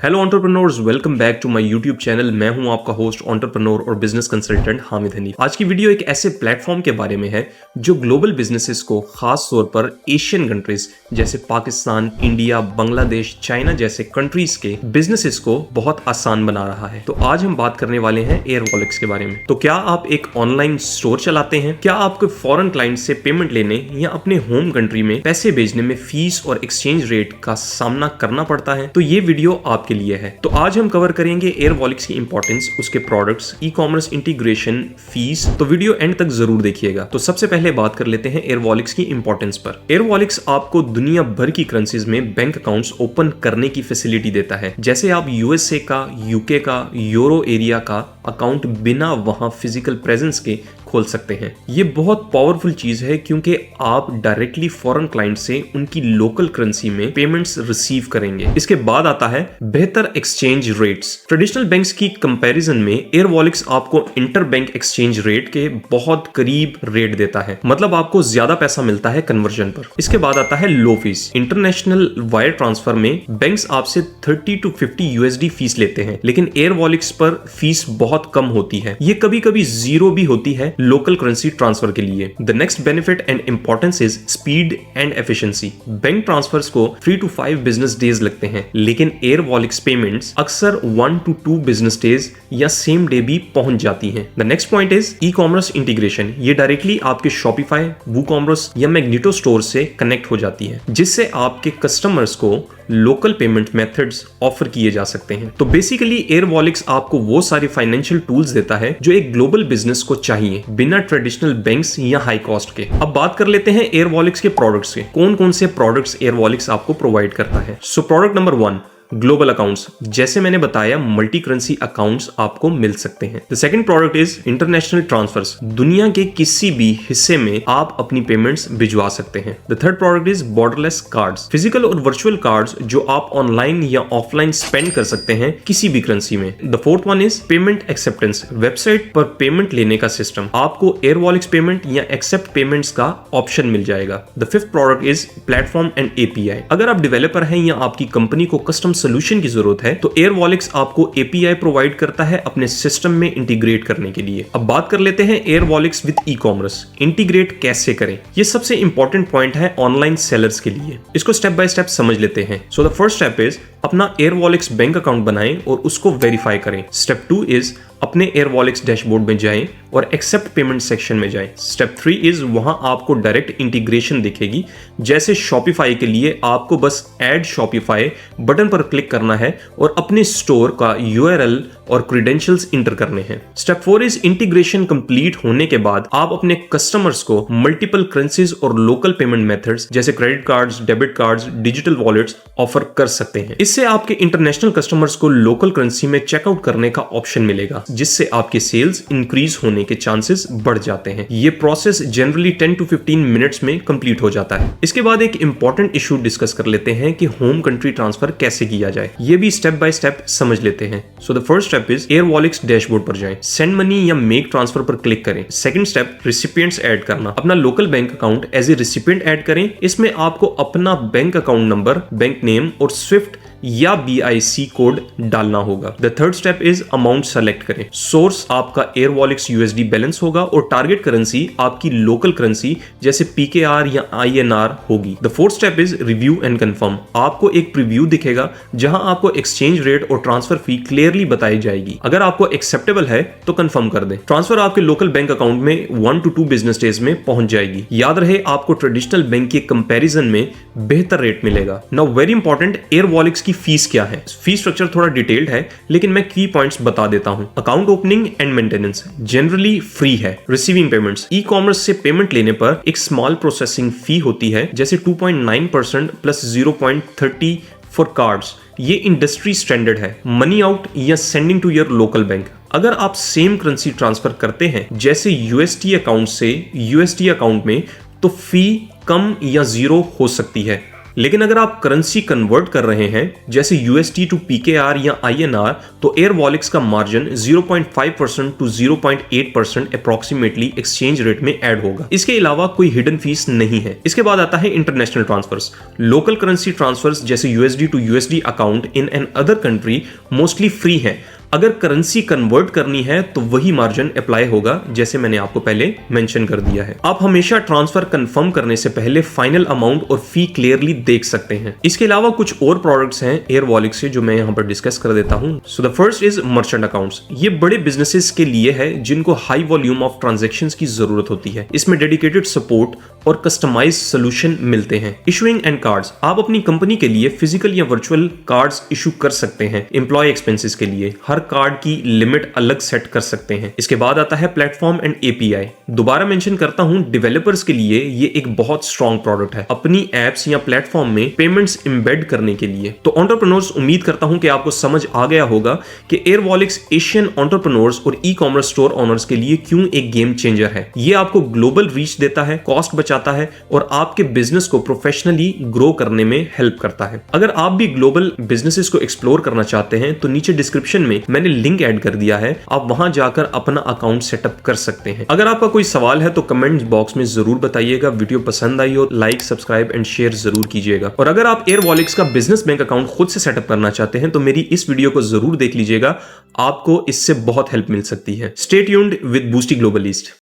Hello entrepreneurs, welcome back to my YouTube channel. मैं हूं आपका होस्ट एंटरप्रेन्योर और बिजनेस कंसल्टेंट हामिद हनीफ। आज की वीडियो एक ऐसे प्लेटफॉर्म के बारे में है जो ग्लोबल बिजनेसेस को, खास तौर पर एशियन कंट्रीज जैसे पाकिस्तान, इंडिया, बांग्लादेश, चाइना जैसे कंट्रीज के बिजनेसेस को बहुत आसान बना रहा है। तो आज हम बात करने वाले हैं एयरवॉलिक्स के बारे में। तो क्या आप एक ऑनलाइन स्टोर चलाते हैं? क्या आपको फॉरेन क्लाइंट से पेमेंट लेने या अपने होम कंट्री में पैसे भेजने में फीस और एक्सचेंज रेट का सामना करना पड़ता है? तो ये वीडियो आपके लिए है। तो आज हम कवर करेंगे एयरवॉलिक्स की इंपॉर्टेंस, उसके products, e commerce integration, fees. तो वीडियो एंड तक जरूर देखिएगा। तो सबसे पहले बात कर लेते हैं एयरवॉलिक्स की इंपॉर्टेंस पर। एयरवॉलिक्स आपको दुनिया भर की करेंसीज में बैंक अकाउंट्स ओपन करने की फैसिलिटी देता है। जैसे आप यूएसए का, यूके का, यूरो एरिया का अकाउंट बिना वहां फिजिकल प्रेजेंस के खोल सकते हैं। ये बहुत पावरफुल चीज है क्योंकि आप डायरेक्टली फॉरेन क्लाइंट से उनकी लोकल करेंसी में पेमेंट्स रिसीव करेंगे। इसके बाद आता है बेहतर एक्सचेंज रेट्स। ट्रेडिशनल बैंक्स की कंपैरिजन में एयरवॉलिक्स आपको इंटर बैंक एक्सचेंज रेट के बहुत करीब रेट देता है, मतलब आपको ज्यादा पैसा मिलता है कन्वर्जन पर। इसके बाद आता है लो फीस। इंटरनेशनल वायर ट्रांसफर में बैंक्स आपसे 30 to 50 USD फीस लेते हैं, लेकिन एयरवॉलिक्स पर फीस बहुत कम होती है। ये कभी कभी जीरो भी होती है लोकल करेंसी ट्रांसफर के लिए। The next benefit and importance is speed and efficiency. Bank transfers को 3 to 5 बिजनेस डेज लगते हैं, लेकिन एयरवॉलिक्स पेमेंट्स अक्सर 1 to 2 बिजनेस डेज या सेम डे भी पहुंच जाती हैं। The next point is e commerce integration. ये डायरेक्टली आपके शॉपिफाई, वूकॉमर्स या मैग्नेटो स्टोर से कनेक्ट हो जाती है, जिससे आपके कस्टमर्स को लोकल पेमेंट मेथड्स ऑफर किए जा सकते हैं। तो बेसिकली एयरवॉलिक्स आपको वो सारे फाइनेंशियल टूल्स देता है जो एक ग्लोबल बिजनेस को चाहिए, बिना ट्रेडिशनल बैंक्स या हाई कॉस्ट के। अब बात कर लेते हैं एयरवॉलिक्स के प्रोडक्ट्स के। कौन कौन से प्रोडक्ट्स एयरवॉलिक्स आपको प्रोवाइड करता है। So product number 1, global accounts. जैसे मैंने बताया, मल्टी करेंसी अकाउंट्स आपको मिल सकते हैं। The second product is international transfers. दुनिया के किसी भी हिस्से में आप अपनी पेमेंट्स भिजवा सकते हैं। The third product is borderless cards. Physical और वर्चुअल कार्ड्स जो आप ऑनलाइन या ऑफलाइन स्पेंड कर सकते हैं किसी भी करेंसी में। The fourth one is payment acceptance. Website पर पेमेंट लेने का सिस्टम। आपको एयरवॉलिक्स पेमेंट या एक्सेप्ट पेमेंट्स का ऑप्शन मिल जाएगा। The fifth product is platform and API। अगर आप डेवलपर हैं या आपकी कंपनी को कस्टम सोल्यूशन की जरूरत है तो एयरवॉलिक्स आपको API प्रोवाइड करता है अपने सिस्टम में इंटीग्रेट करने के लिए। अब बात कर लेते हैं एयरवॉलिक्स विद ई कॉमर्स। इंटीग्रेट कैसे करें, ये सबसे इंपॉर्टेंट पॉइंट है ऑनलाइन सेलर्स के लिए। इसको स्टेप बाय स्टेप समझ लेते हैं। So the first step is अपना एयरवॉलिक्स बैंक अकाउंट बनाएं और उसको वेरीफाई करें। स्टेप 2 इज अपने एयरवॉलिक्स डैशबोर्ड में जाएं और एक्सेप्ट पेमेंट सेक्शन में जाएं। स्टेप 3 इज वहां आपको डायरेक्ट इंटीग्रेशन दिखेगी। जैसे शॉपिफाई के लिए आपको बस ऐड शॉपिफाई बटन पर क्लिक करना है और अपने स्टोर का URL और क्रेडेंशियल्स इंटर करने हैं। स्टेप 4 इज इंटीग्रेशन कंप्लीट होने के बाद आप अपने कस्टमर्स को मल्टीपल करेंसीज और लोकल पेमेंट मेथड्स जैसे credit cards, debit cards, digital wallets offer कर सकते हैं। इससे आपके इंटरनेशनल कस्टमर्स को लोकल करेंसी में चेकआउट करने का ऑप्शन मिलेगा, जिससे आपके सेल्स इंक्रीज होने के चांसेस बढ़ जाते हैं। ये प्रोसेस जनरली 10 to 15 मिनट्स में कंप्लीट हो जाता है। इसके बाद एक इंपॉर्टेंट इशू डिस्कस कर लेते हैं कि होम कंट्री ट्रांसफर कैसे किया जाए। ये भी स्टेप बाय स्टेप समझ लेते हैं। So the first step is Airwallex dashboard पर जाएं, सेंड मनी या मेक ट्रांसफर पर क्लिक करें। सेकंड स्टेप, रिसिपिएंट्स ऐड करना। अपना local bank account as a recipient add करें। इसमें आपको अपना bank account number, bank name और स्विफ्ट या BIC कोड डालना होगा। The third step is amount select करें। सोर्स आपका एयरवॉलिक्स USD बैलेंस होगा और टारगेट करेंसी आपकी लोकल करेंसी जैसे PKR या INR होगी। The fourth step is review and confirm. आपको एक प्रीव्यू दिखेगा जहां आपको एक्सचेंज रेट और ट्रांसफर फी क्लियरली बताई जाएगी। अगर आपको एक्सेप्टेबल है तो कंफर्म कर दें। ट्रांसफर आपके लोकल बैंक अकाउंट में 1 to 2 बिजनेस डेज में पहुंच जाएगी। याद रहे, आपको ट्रेडिशनल बैंक के कंपैरिजन में बेहतर रेट मिलेगा। नाउ वेरी इंपॉर्टेंट, एयरवॉलिक्स फीस क्या है। फी स्ट्रक्चर थोड़ा डिटेल्ड है, लेकिन मैं की पॉइंट्स बता देता हूं। Account opening and maintenance generally free है। रिसीविंग पेमेंट्स, ई कॉमर्स से पेमेंट लेने पर एक स्मॉल प्रोसेसिंग फी होती है, जैसे 2.9% प्लस 0.30 फॉर कार्ड्स। ये इंडस्ट्री स्टैंडर्ड है। मनी आउट या sending to your local bank. अगर आप सेम करेंसी ट्रांसफर करते हैं जैसे USD अकाउंट से USD अकाउंट में, तो फी कम या जीरो हो सकती है, लेकिन अगर आप करेंसी कन्वर्ट कर रहे हैं जैसे USD टू PKR या INR, तो एयरवॉलिक्स का margin 0.5% to 0.8% approximately exchange rate में ऐड होगा। इसके अलावा कोई हिडन फीस नहीं है। इसके बाद आता है international transfers. Local currency transfers जैसे USD to USD account in an other country mostly free है। अगर करेंसी कन्वर्ट करनी है तो वही मार्जिन अप्लाई होगा जैसे मैंने आपको पहले मेंशन कर दिया है। आप हमेशा ट्रांसफर कंफर्म करने से पहले फाइनल अमाउंट और फी क्लियरली देख सकते हैं। इसके अलावा कुछ और प्रोडक्ट्स हैं एयरवॉलिक से जो मैं यहाँ पर डिस्कस कर देता हूँ। सो the first is merchant accounts. ये बड़े बिजनेसेस के लिए है जिनको हाई वॉल्यूम ऑफ ट्रांजेक्शंस की जरूरत होती है। इसमें डेडिकेटेड सपोर्ट और कस्टमाइज सोल्यूशन मिलते हैं। इशूइंग एंड कार्ड्स, आप अपनी कंपनी के लिए फिजिकल या वर्चुअल कार्ड्स इशू कर सकते हैं। एम्प्लॉय एक्सपेंसेस के लिए हर कार्ड की लिमिट अलग सेट कर सकते हैं। इसके बाद आता है प्लेटफॉर्म एंड API। दोबारा मेंशन करता हूं, डेवलपर्स के लिए ये एक बहुत स्ट्रॉन्ग प्रोडक्ट है अपनी एप्स या प्लेटफॉर्म में पेमेंट्स एम्बेड करने के लिए। तो एंटरप्रेन्योर्स, उम्मीद करता हूं कि आपको समझ आ गया होगा कि एयरवॉलिक्स एशियन एंटरप्रेन्योर्स और ई-कॉमर्स स्टोर ओनर्स के लिए क्यों एक गेम चेंजर है। ये आपको ग्लोबल रीच देता है, कॉस्ट बचाता है और आपके बिजनेस को प्रोफेशनली ग्रो करने में हेल्प करता है। अगर आप भी ग्लोबल बिजनेसेस को एक्सप्लोर करना चाहते हैं तो नीचे डिस्क्रिप्शन में मैंने लिंक ऐड कर दिया है, आप वहां जाकर अपना अकाउंट सेटअप कर सकते हैं। अगर आपका कोई सवाल है तो कमेंट बॉक्स में जरूर बताइएगा। वीडियो पसंद आई हो लाइक, सब्सक्राइब एंड शेयर जरूर कीजिएगा। और अगर आप एयरवॉलिक्स का बिजनेस बैंक अकाउंट खुद से सेटअप करना चाहते हैं तो मेरी इस वीडियो को जरूर देख लीजिएगा, आपको इससे बहुत हेल्प मिल सकती है। Stay tuned with Boosty Global east.